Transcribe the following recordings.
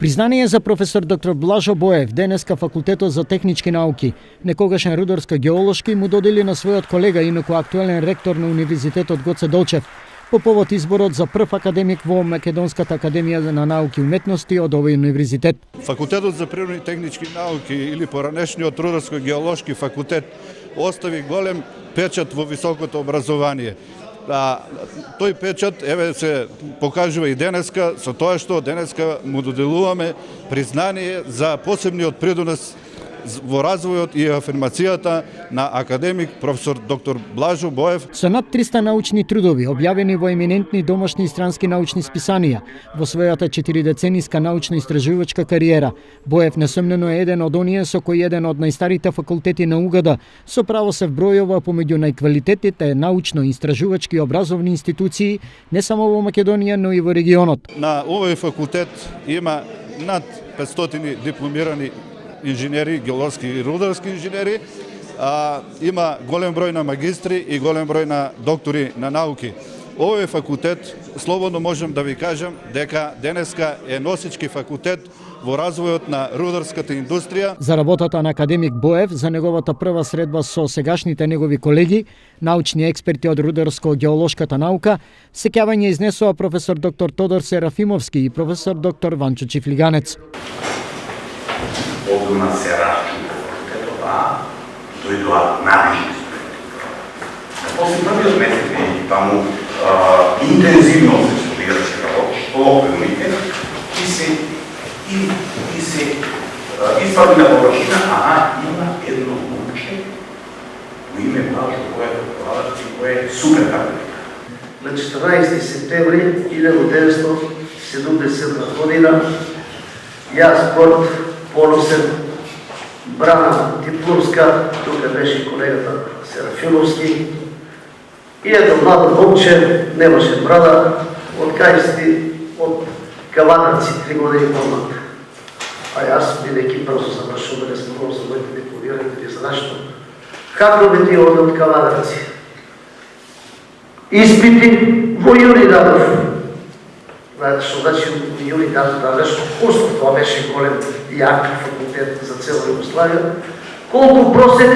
Признание за професор доктор Блажо Боев, денеска Факултетот за технички науки, некогашен рударско-геолошки, му додели на својот колега, инаку актуелен ректор на Универзитетот Гоце Делчев, по повод изборот за прв академик во Македонската академија на науки и уметности од овој универзитет. Факултетот за природни и технички науки или поранешниот рударско-геолошки факултет остави голем печат во високото образование. Тој печат се покажува и денеска со тоа што денеска му доделуваме признание за посебниот придонес во развојот и афирмацијата на академик професор доктор Блажо Боев. Со над 300 научни трудови, објавени во еминентни домашни и странски научни списанија, во својата 4-децениска научно-истражувачка кариера, Боев несомнено е еден од оние со кој еден од најстарите факултети на УГД со право се вбројува помеѓу најквалитетните научно-истражувачки и образовни институции не само во Македонија, но и во регионот. На овој факултет има над 500 дипломирани инженери, геолошки и рударски инженери, има голем број на магистри и голем број на доктори на науки. Овој факултет, слободно можем да ви кажам, дека денеска е носички факултет во развојот на рударската индустрија. За работата на академик Боев, за неговата прва средба со сегашните негови колеги, научни експерти од рударско-геолошката наука, сеќавање изнесоа професор доктор Тодор Серафимовски и професор доктор Ванчо Чифлиганец. Огромна се разлика во факултетот, дојдоа навишни студенти. После првиот месец и таму интензивно се студираше по округите и се испади на површина, има едно момче во име Блажо Боев, кој е супер академик. На 14 септември 1970 година јас спорт поносен, брана дипломска, тука беше колегата Серафимовски, и едно младо момче, немаше брада, од Кајсти, од Кавадарци, 3 години помлад. А јас, бидејќи брзо завршуваме, сме го за моите дипломирани, зашто? Како би ти оде од Кавадарци? Испити во јуни дадов. Што значи јуни дадеш услов, тоа беше голем јак факултет за цела Југославија. Колку просек,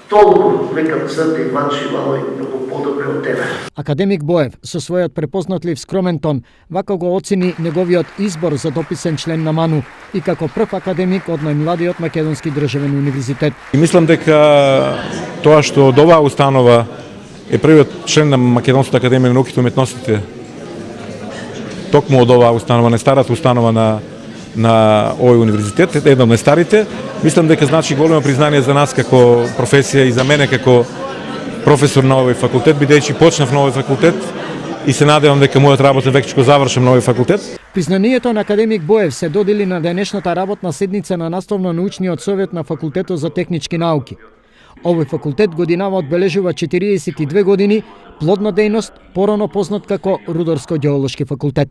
толку, викам Црте и Ванчо имало и многу подобре од тебе. Академик Боев, со својот препознатлив скромен тон, вака го оцени неговиот избор за дописен член на МАНУ и како прв академик од најмладиот македонски државен универзитет. И мислам дека тоа што од оваа установа е првиот член на Македонската академија на науките и уметностите, токму од оваа установа, најстарата установа на овој универзитет, една од најстарите, мислам дека значи големо признание за нас како професија и за мене како професор на овој факултет, бидејќи почнав на овој факултет и се надевам дека мојот работен век ќе го завршам на овој факултет. Признанието на академик Боев се додели на денешната работна седница на Наставно-научниот совет на Факултетот за технички науки. Овој факултет годинава одбележува 42 години плодна дејност, порано познат како Рударско-геолошки факултет.